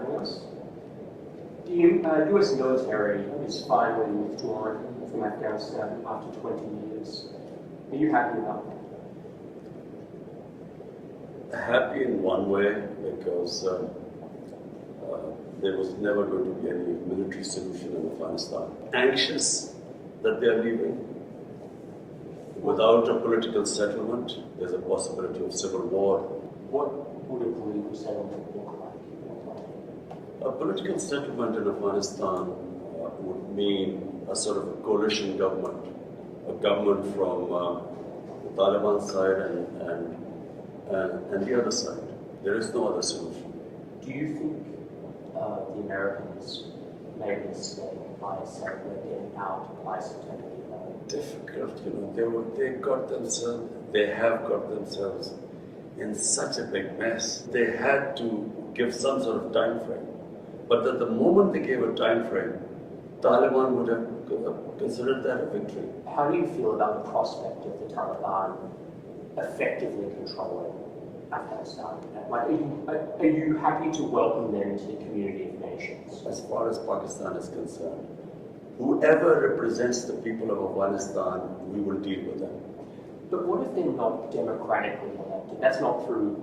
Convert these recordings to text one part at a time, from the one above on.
joining us. The US military is finally withdrawn from Afghanistan after 20 years. Are you happy about that? Happy in one way because there was never going to be any military solution in Afghanistan. Anxious that they are leaving. Without a political settlement, there's a possibility of civil war. What would a political settlement look like? A political settlement in Afghanistan would mean a sort of a coalition government, a government from the Taliban side and the other side. There is no other solution. Do you think the Americans made a mistake by saying we're getting out by September 11th? Difficult, they have got themselves in such a big mess. They had to give some sort of time frame. But at the moment they gave a time frame, Taliban would have considered that a victory. How do you feel about the prospect of the Taliban effectively controlling Afghanistan? Like, are you happy to welcome them into the community of nations? As far as Pakistan is concerned, whoever represents the people of Afghanistan, we will deal with them. But what if they're not democratically elected? That's not through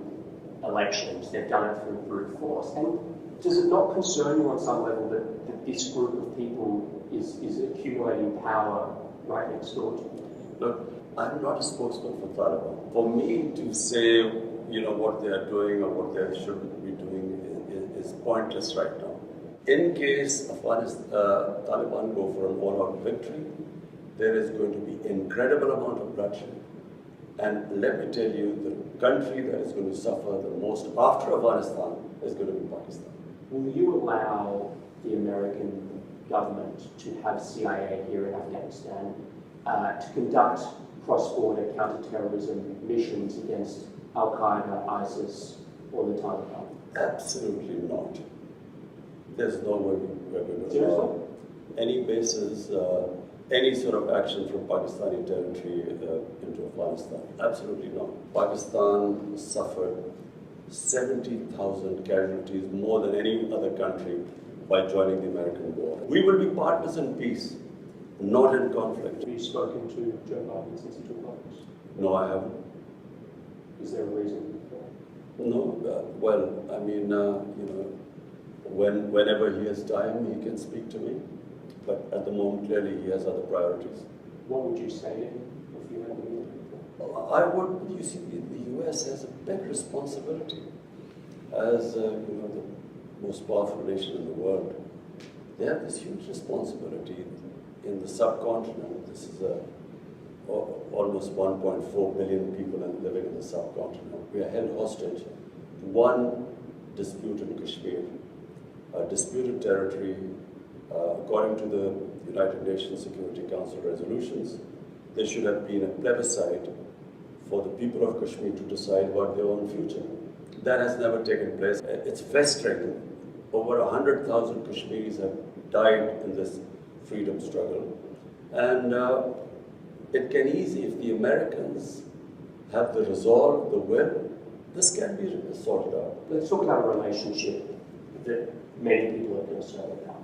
elections, they've done it through brute force. And does it not concern you on some level that this group of people is accumulating power right next door to you? Look, I'm not a spokesman for Taliban. For me to say, what they are doing or what they shouldn't be doing is pointless right now. In case Taliban go for an all-out victory, there is going to be incredible amount of bloodshed. And let me tell you, the country that is going to suffer the most after Afghanistan is going to be Pakistan. Will you allow the American government to have CIA here in Afghanistan to conduct cross-border counter-terrorism missions against Al-Qaeda, ISIS, or the Taliban? Absolutely not. There's no way we're going to allow any bases, any sort of action from Pakistani territory into Afghanistan. Absolutely not. Pakistan suffered 70,000 casualties, more than any other country, by joining the American war. We will be partners in peace, not in conflict. Have you spoken to Joe Biden since he took office? No, I haven't. Is there a reason for that? No, whenever he has time, he can speak to me. But at the moment, clearly, he has other priorities. What would you say to him if you had the meeting? I would. You see, the U.S. has a big responsibility as the most powerful nation in the world. They have this huge responsibility in the subcontinent. This is almost 1.4 billion people living in the subcontinent. We are held hostage to one dispute in Kashmir, a disputed territory. According to the United Nations Security Council resolutions, there should have been a plebiscite for the people of Kashmir to decide about their own future. That has never taken place. It's frustrating. Over 100,000 Kashmiris have died in this freedom struggle. And it can easily, if the Americans have the resolve, the will, this can be sorted out. Let's talk about a relationship that many people are concerned about.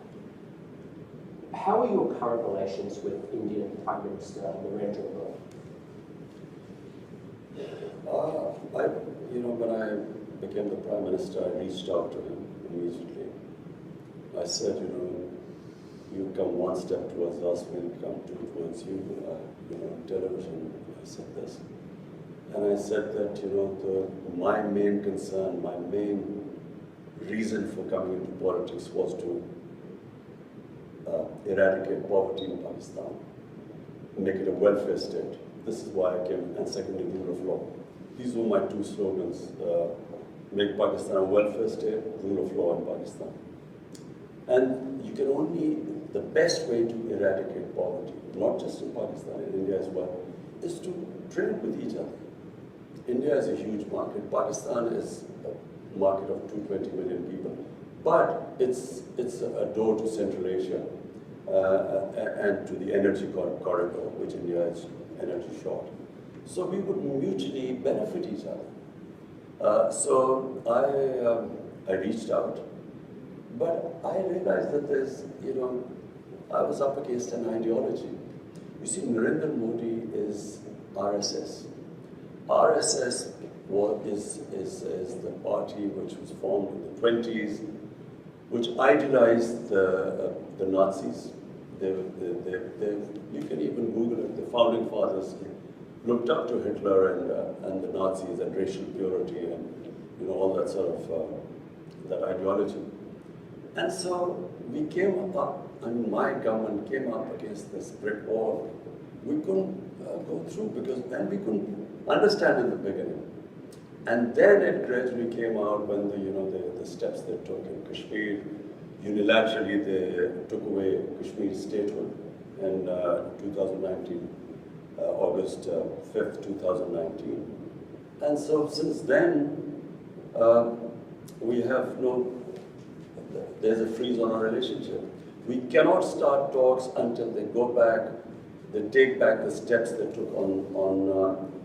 How are your current relations with Indian Prime Minister Narendra Modi? When I became the Prime Minister, I reached out to him immediately. I said, you come one step towards us, we'll come two towards you. Television, I said this. And I said that, my main concern, my main reason for coming into politics was to eradicate poverty in Pakistan, make it a welfare state. This is why I came, and secondly, rule of law. These were my two slogans, make Pakistan a welfare state, rule of law in Pakistan. And you can only, the best way to eradicate poverty, not just in Pakistan, in India as well, is to trade with each other. India is a huge market. Pakistan is a market of 220 million people. But it's a door to Central Asia and to the energy corridor, which India is energy short. So we would mutually benefit each other. So I reached out But I realized that there's, I was up against an ideology. You see, Narendra Modi is RSS. RSS is the party which was formed in the 20s, which idealized the Nazis. You can even Google it. The founding fathers looked up to Hitler and the Nazis and racial purity and all that sort of that ideology. And so we came up, and my government came up against this brick wall. We couldn't go through and we couldn't understand in the beginning. And then it gradually came out when the steps they took in Kashmir. Unilaterally, they took away Kashmir statehood in 2019, August 5th, 2019. And so since then, we have there's a freeze on our relationship. We cannot start talks until they go back, they take back the steps they took on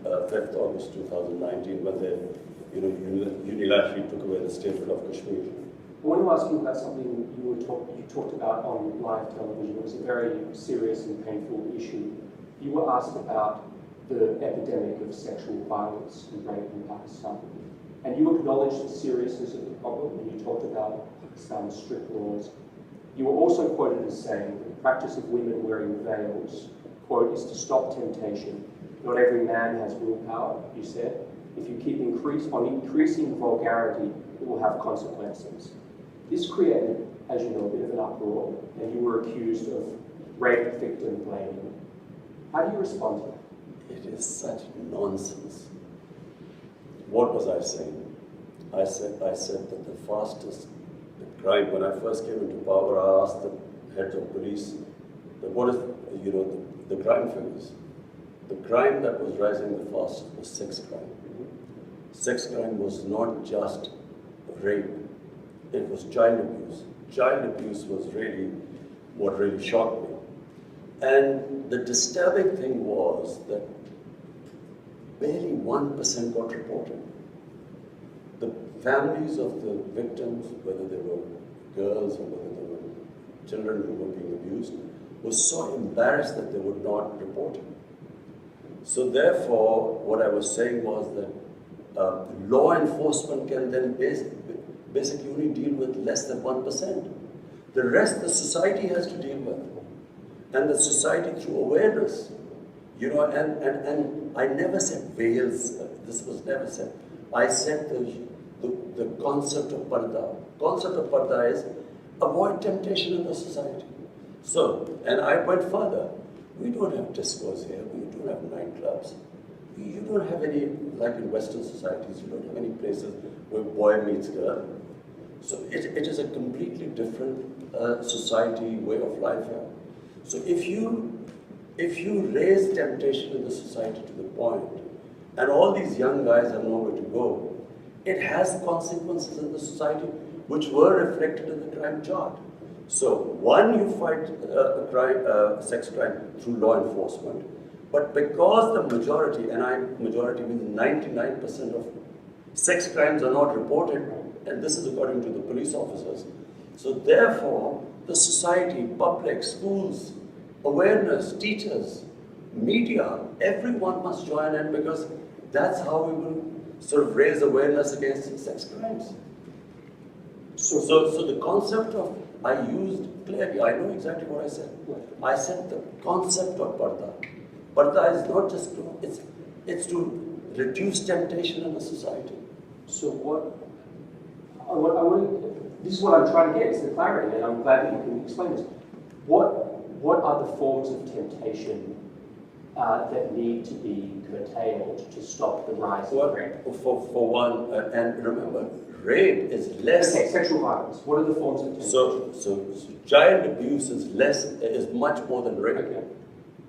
5th August 2019 when they unilaterally took away the statehood of Kashmir. I want to ask you about something you talked about on live television. It was a very serious and painful issue. You were asked about the epidemic of sexual violence and rape in Pakistan. And you acknowledged the seriousness of the problem, and you talked about Pakistan's strict laws. You were also quoted as saying that the practice of women wearing veils, quote, is to stop temptation. Not every man has willpower, you said. If you keep increasing vulgarity, it will have consequences. This created, as you know, a bit of an uproar, and you were accused of rape victim blaming. How do you respond to that? It is such nonsense. What was I saying? I said that the fastest crime, when I first came into power, I asked the heads of police, what is, the crime figures. The crime that was rising the fastest was sex crime. Sex crime was not just rape, it was child abuse. Child abuse was really what really shocked me. And the disturbing thing was that barely 1% got reported. The families of the victims, whether they were girls or whether they were children who were being abused, were so embarrassed that they would not report it. So therefore, what I was saying was that law enforcement can then basically only deal with less than 1%. The rest the society has to deal with. And the society through awareness. And I never said veils, this was never said. I said the concept of parda. Concept of parda is avoid temptation in the society. So, and I went further. We don't have discos here, we don't have nightclubs. You don't have any, like in Western societies, you don't have any places where boy meets girl. So it is a completely different society, way of life here. So if you raise temptation in the society to the point, and all these young guys have nowhere to go, it has consequences in the society which were reflected in the crime chart. So one, you fight sex crime through law enforcement, but because the majority, and majority means 99% of sex crimes are not reported, and this is according to the police officers. So therefore, the society, public, schools, awareness, teachers, media, everyone must join in because that's how we will sort of raise awareness against sex crimes. So the concept of, I used clearly, I know exactly what I said. I said the concept of parda. Parda is not just to, it's to reduce temptation in the society. So this is what I'm trying to get, is the clarity, and I'm glad that you can explain this. What are the forms of temptation that need to be curtailed to stop the rise of rape? For one, and remember, rape is less. Okay, sexual violence. What are the forms of temptation? So child abuse is much more than rape. Okay.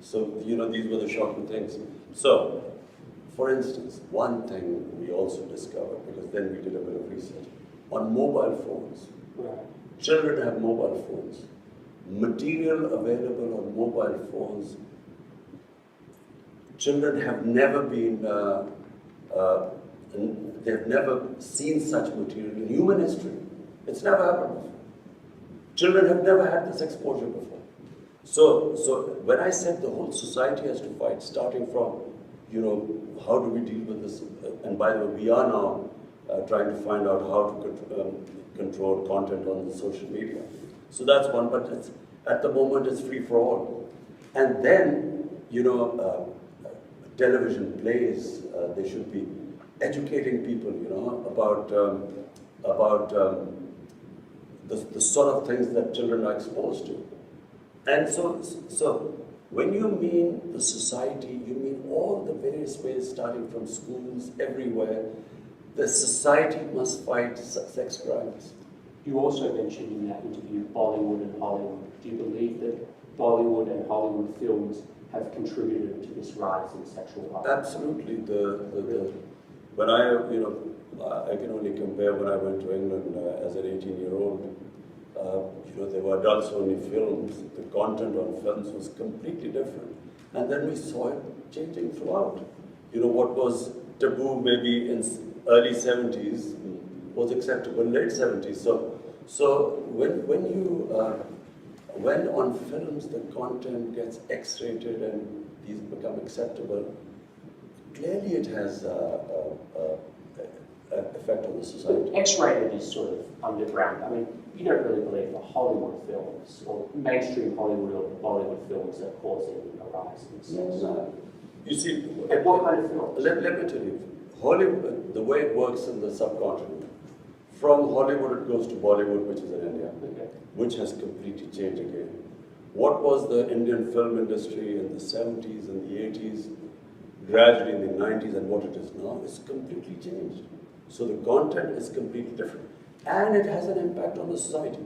So these were the shocking things. So, for instance, one thing we also discovered, because then we did a bit of research, on mobile phones. Right. Children have mobile phones. Material available on mobile phones. Children have never been, they've never seen such material in human history. It's never happened. Children have never had this exposure before. So when I said the whole society has to fight, starting from, how do we deal with this? And by the way, we are now trying to find out how to control content on the social media. So that's one, but at the moment it's free for all. And then, television plays, they should be educating people, about the sort of things that children are exposed to. And so when you mean the society, you mean all the various ways, starting from schools, everywhere. The society must fight sex crimes. You also mentioned in that interview Bollywood and Hollywood. Do you believe that Bollywood and Hollywood films have contributed to this rise in sexual violence? Absolutely. When I can only compare when I went to England as an 18-year-old. There were adults-only films. The content on films was completely different. And then we saw it changing throughout. What was taboo maybe in early 70s was acceptable in late 70s. So when on films the content gets X-rated and these become acceptable, clearly it has an effect on the society. But X-rated is sort of underground. I mean, you don't really believe the Hollywood films or mainstream Hollywood or Bollywood films are causing a rise in sex. No. You see, what kind of films? Let me tell you, Hollywood, the way it works in the subcontinent, from Hollywood it goes to Bollywood, which is in India, which has completely changed again. What was the Indian film industry in the 70s and the 80s, gradually in the 90s, and what it is now, is completely changed. So the content is completely different. And it has an impact on the society.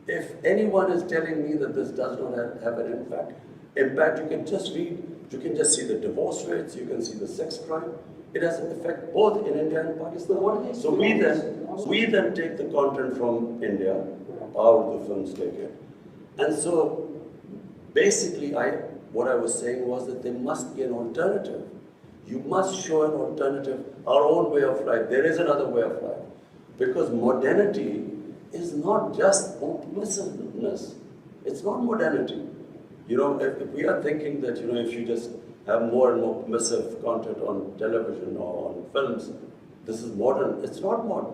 If anyone is telling me that this does not have an impact, you can just read, you can just see the divorce rates, you can see the sex crime. It has an effect both in India and Pakistan. So we then take the content from India, our the films take it. And so basically what I was saying was that there must be an alternative. You must show an alternative, our own way of life. There is another way of life. Because modernity is not just permissiveness. It's not modernity. If we are thinking that, if you just have more and more permissive content on television or on films, this is modern. It's not modern.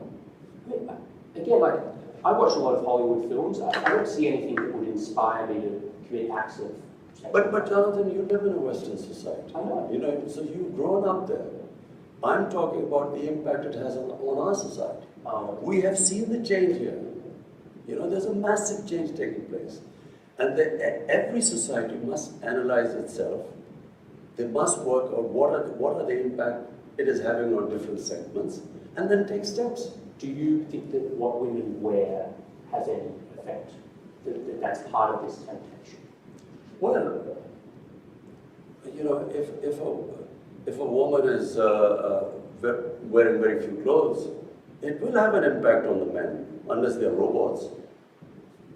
Again, I watch a lot of Hollywood films. I don't see anything that would inspire me to commit acts of sexual violence. But Jonathan, you live in a Western society. I know. So you've grown up there. I'm talking about the impact it has on our society. We have seen the change here. There's a massive change taking place. And every society must analyze itself. They must work out what are the impact it is having on different segments, and then take steps. Do you think that what women wear has any effect? That's part of this temptation? Well, if a woman is wearing very few clothes, it will have an impact on the men, unless they're robots.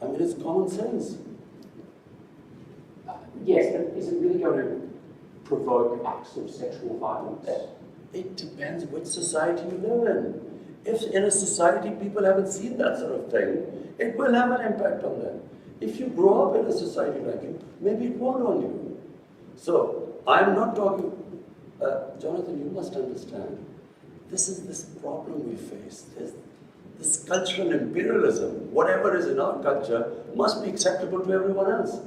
I mean, it's common sense. Yes, but is it really going to provoke acts of sexual violence? It depends which society you live in. If in a society people haven't seen that sort of thing, it will have an impact on them. If you grow up in a society like it, maybe it won't on you. So, I'm not talking... Jonathan, you must understand, this is this problem we face. This cultural imperialism, whatever is in our culture, must be acceptable to everyone else.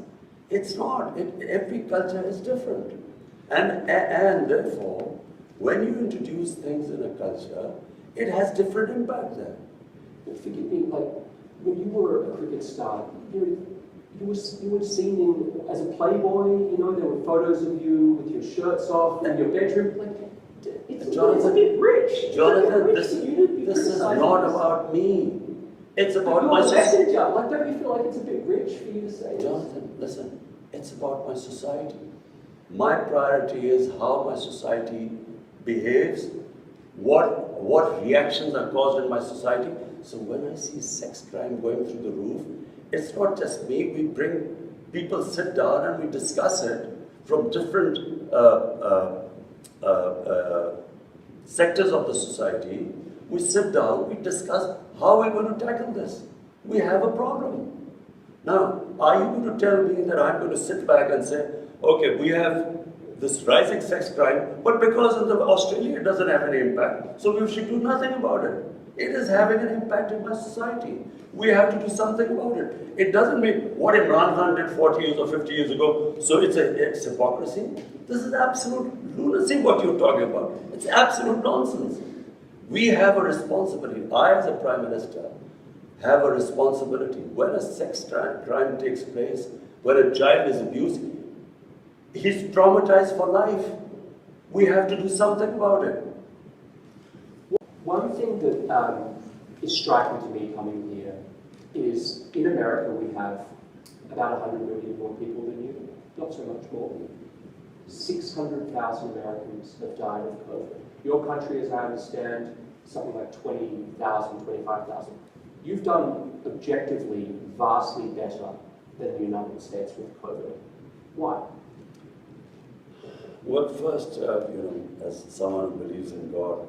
It's not. Every culture is different. And therefore, when you introduce things in a culture, it has different impact there. But forgive me, when you were a cricket star, you were seen as a playboy. There were photos of you with your shirts off in your bedroom. It's a bit rich. Jonathan, this is not about me. It's about my society. Don't you feel like it's a bit rich for you to say this? Jonathan, listen. It's about my society. My priority is how my society behaves, what reactions are caused in my society. So when I see sex crime going through the roof, it's not just me. We bring people, sit down and we discuss it from different sectors of the society. We sit down, we discuss how we're going to tackle this. We have a problem. Now, are you going to tell me that I'm going to sit back and say, okay, we have this rising sex crime, but because of Australia, it doesn't have any impact, so we should do nothing about it. It is having an impact in my society. We have to do something about it. It doesn't mean what Imran Khan did 40 years or 50 years ago, so it's hypocrisy. This is absolute lunacy what you're talking about. It's absolute nonsense. We have a responsibility. I, as a Prime Minister, have a responsibility. When a sex crime takes place, when a child is abused, he's traumatized for life. We have to do something about it. One thing that is striking to me coming here is in America we have about 100 million more people than you, not so much more. 600,000 Americans have died of COVID. Your country, as I understand, something like 20,000, 25,000. You've done objectively vastly better than the United States with COVID. Why? Well, first, as someone who believes in God,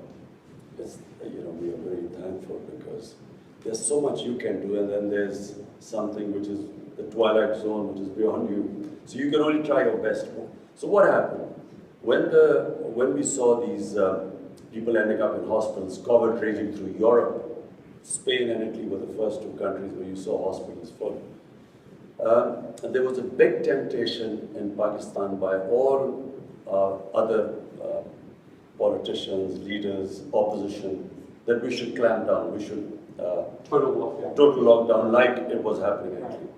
we are very thankful because there's so much you can do, and then there's something which is the twilight zone, which is beyond you. So you can only try your best. So what happened? When we saw these people ending up in hospitals, COVID raging through Europe, Spain and Italy were the first two countries where you saw hospitals full. And there was a big temptation in Pakistan by all other politicians, leaders, opposition, that we should clamp down, we should total lockdown like it was happening actually.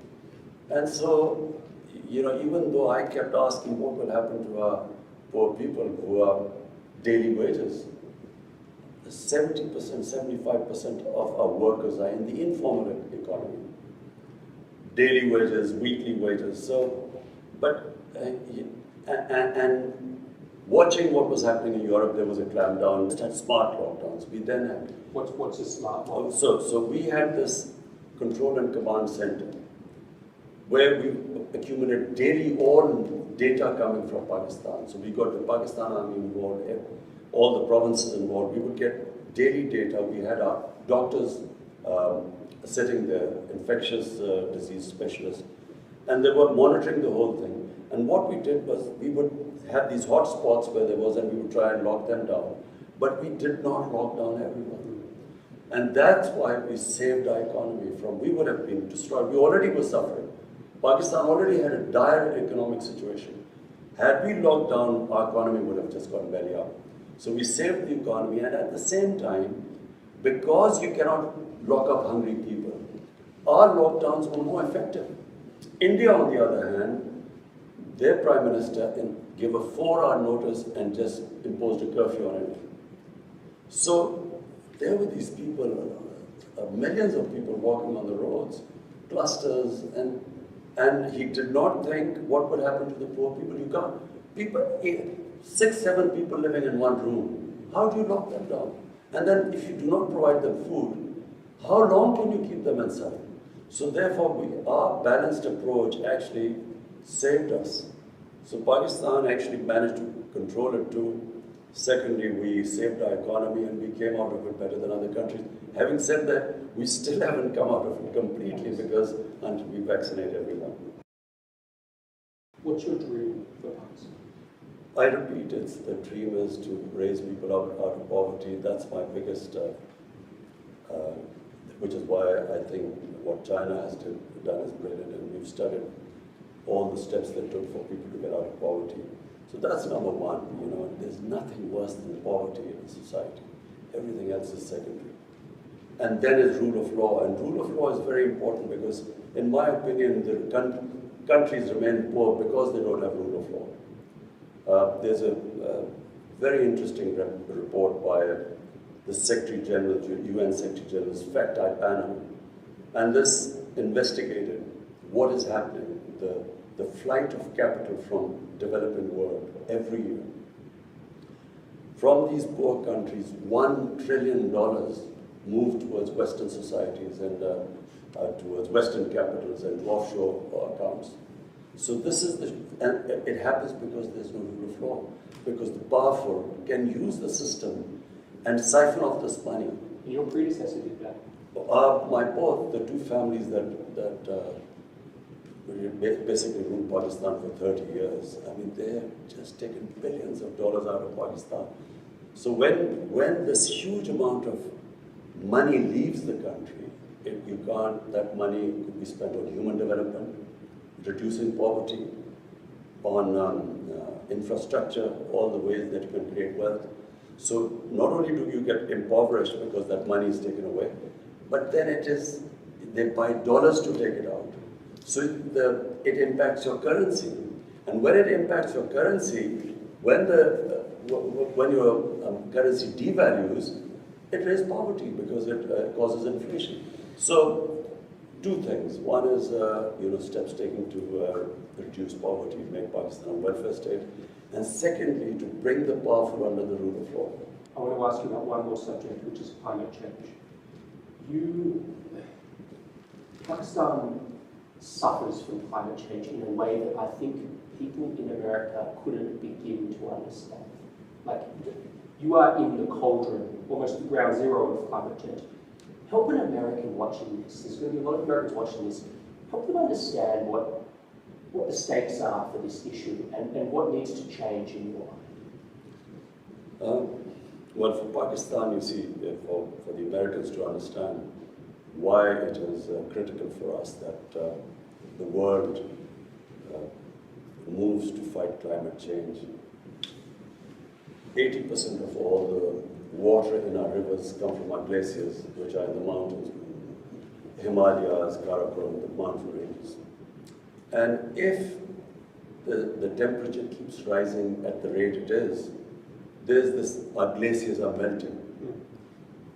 And so, even though I kept asking what will happen to our poor people who are daily wages, 70%, 75% of our workers are in the informal economy. Daily wages, weekly wages. So, but, and watching what was happening in Europe, there was a clampdown. We had smart lockdowns. We then had... What's a smart lockdown? So we had this control and command center where we accumulated daily all data coming from Pakistan. So we got the Pakistan Army involved, all the provinces involved. We would get daily data. We had our doctors sitting there, infectious disease specialists, and they were monitoring the whole thing. And what we did was we would have these hot spots where there was, and we would try and lock them down. But we did not lock down everyone. And that's why we saved our economy from, we would have been destroyed. We already were suffering. Pakistan already had a dire economic situation. Had we locked down, our economy would have just gone belly up. So we saved the economy, and at the same time, because you cannot lock up hungry people, our lockdowns were more effective. India, on the other hand, their Prime Minister gave a 4-hour notice and just imposed a curfew on it. So there were these people, millions of people walking on the roads, clusters, and he did not think what would happen to the poor people. You can't, people, 6, 7 people living in one room, how do you lock them down? And then if you do not provide them food, how long can you keep them inside? So therefore, our balanced approach actually saved us. So Pakistan actually managed to control it too. Secondly, we saved our economy and we came out of it better than other countries. Having said that, we still haven't come out of it completely because until we vaccinate everyone. What's your dream for Pakistan? I repeat, the dream is to raise people out of poverty. That's my biggest, which is why I think what China has done is brilliant, and we've studied all the steps they took for people to get out of poverty. So that's number one. There's nothing worse than poverty in a society. Everything else is secondary. And then is rule of law. And rule of law is very important because, in my opinion, the countries remain poor because they don't have rule of law. There's a very interesting report by the Secretary General, UN Secretary General's fact-type panel. And this investigated what is happening, the flight of capital from developing world every year. From these poor countries, $1 trillion moved towards Western societies and towards Western capitals and to offshore accounts. So this is and it happens because there's no rule of law, because the powerful can use the system and siphon off this money. Your predecessor did that. The two families that basically ruled Pakistan for 30 years. I mean, they're just taken billions of dollars out of Pakistan. So when this huge amount of money leaves the country, that money could be spent on human development, reducing poverty, on infrastructure, all the ways that you can create wealth. So not only do you get impoverished because that money is taken away, but then they buy dollars to take it out. So it impacts your currency. And when it impacts your currency, when your currency devalues, it raises poverty because it causes inflation. So two things. One is steps taken to reduce poverty, make Pakistan a welfare state. And secondly, to bring the powerful under the rule of law. I want to ask you about one more subject, which is climate change. Pakistan suffers from climate change in a way that I think people in America couldn't begin to understand. Like, you are in the cauldron, almost the ground zero of climate change. Help an American watching this, there's going to be a lot of Americans watching this, help them understand what the stakes are for this issue and what needs to change in your life. Well, for Pakistan, you see, for the Americans to understand why it is critical for us that the world moves to fight climate change. 80% of all the water in our rivers come from our glaciers, which are in the mountains, Himalayas, Karakoram, the mountain ranges. And if the temperature keeps rising at the rate it is, our glaciers are melting.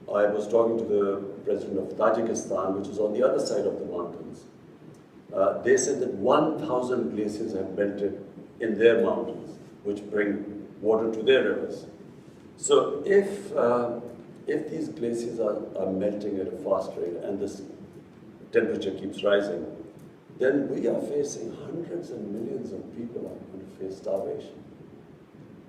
I was talking to the president of Tajikistan, which is on the other side of the mountains. They said that 1,000 glaciers have melted in their mountains, which bring water to their rivers. So if these glaciers are melting at a fast rate and this temperature keeps rising, then we are facing hundreds and millions of people are going to face starvation.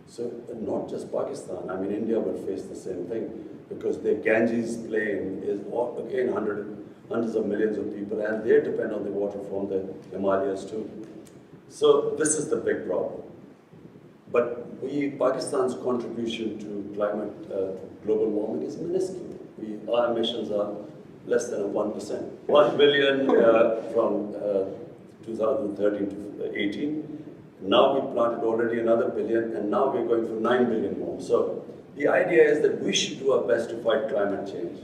So not just Pakistan, I mean India will face the same thing because the Ganges plain is again hundreds of millions of people and they depend on the water from the Himalayas too. So this is the big problem. But Pakistan's contribution to global warming is minuscule. Our emissions are less than 1%. 1 billion from 2013 to 18. Now we planted already another billion, and now we're going for 9 billion more. So the idea is that we should do our best to fight climate change.